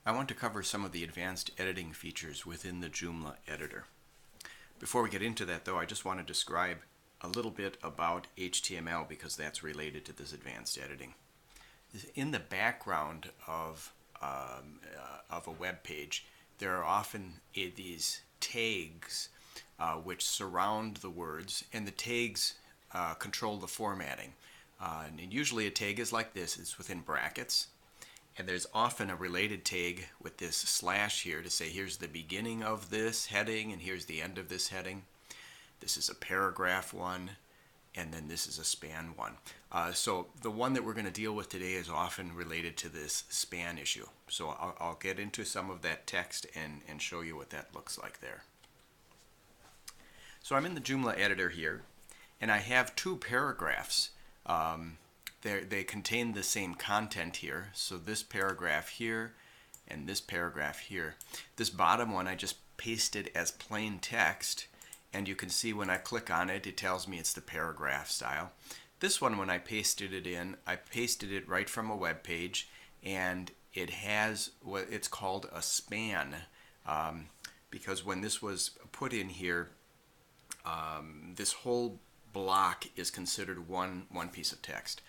I want to cover some of the advanced editing features within the Joomla editor. Before we get into that though, I just want to describe a little bit about HTML because that's related to this advanced editing. In the background of a web page, there are often these tags which surround the words, and the tags control the formatting. And usually a tag is like this, it's within brackets. And there's often a related tag with this slash here to say here's the beginning of this heading and here's the end of this heading. This is a paragraph one, and then this is a span one. So the one that we're going to deal with today is often related to this span issue. So I'll get into some of that text and show you what that looks like there. So I'm in the Joomla editor here, and I have two paragraphs. They contain the same content here. So this paragraph here and this paragraph here. This bottom one I just pasted as plain text, and you can see when I click on it, it tells me it's the paragraph style. This one, when I pasted it in, I pasted it right from a web page, and it has what it's called a span, because when this was put in here, this whole block is considered one piece of text.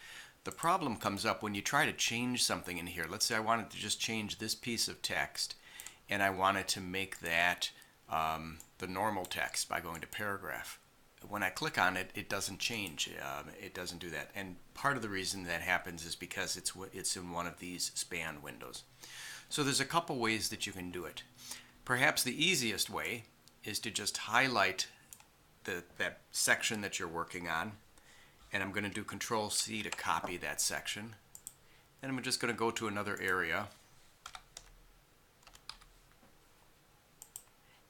The problem comes up when you try to change something in here. Let's say I wanted to just change this piece of text, and I wanted to make that the normal text by going to paragraph. When I click on it, it doesn't change. It doesn't do that. And part of the reason that happens is because it's in one of these span windows. So there's a couple ways that you can do it. Perhaps the easiest way is to just highlight that section that you're working on, and I'm going to do Control-C to copy that section. And I'm just going to go to another area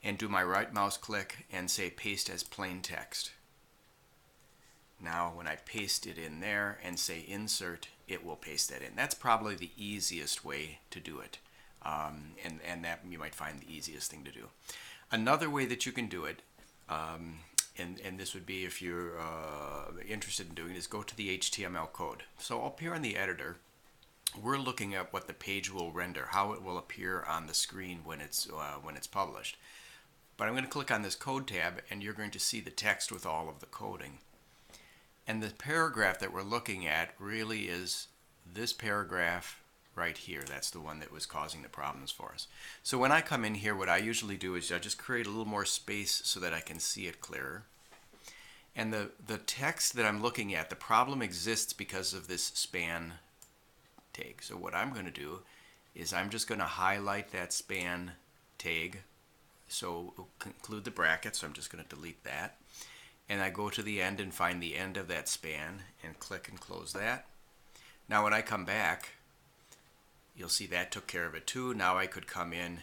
and do my right mouse click and say paste as plain text. Now when I paste it in there and say insert, it will paste that in. That's probably the easiest way to do it, and that you might find the easiest thing to do. Another way that you can do it, and this would be if you're interested in doing it, is go to the HTML code. So up here in the editor, we're looking at what the page will render, how it will appear on the screen when it's published. But I'm going to click on this code tab, and you're going to see the text with all of the coding. And the paragraph that we're looking at really is this paragraph right here. That's the one that was causing the problems for us. So when I come in here, what I usually do is I just create a little more space so that I can see it clearer. And the text that I'm looking at, the problem exists because of this span tag. So what I'm going to do is I'm just going to highlight that span tag. So include the brackets, so I'm just going to delete that. And I go to the end and find the end of that span and click and close that. Now when I come back, you'll see that took care of it too. Now I could come in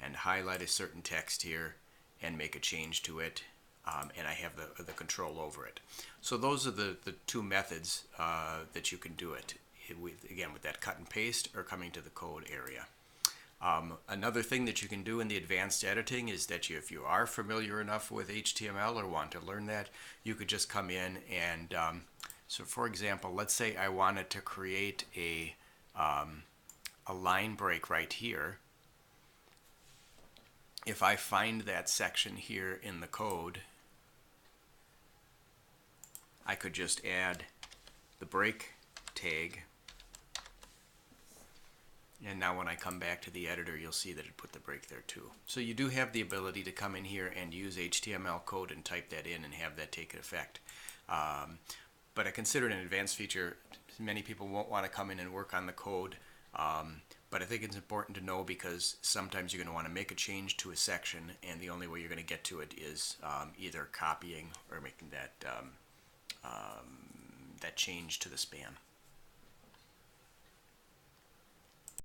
and highlight a certain text here and make a change to it, and I have the control over it. So those are the two methods that you can do it. Again, with that cut and paste or coming to the code area. Another thing that you can do in the advanced editing is that if you are familiar enough with HTML or want to learn that, you could just come in and, so for example, let's say I wanted to create a line break right here. If I find that section here in the code, I could just add the break tag. And now when I come back to the editor, you'll see that it put the break there too. So you do have the ability to come in here and use HTML code and type that in and have that take effect. But I consider it an advanced feature. Many people won't want to come in and work on the code. But I think it's important to know because sometimes you're going to want to make a change to a section, and the only way you're going to get to it is either copying or making that change to the span.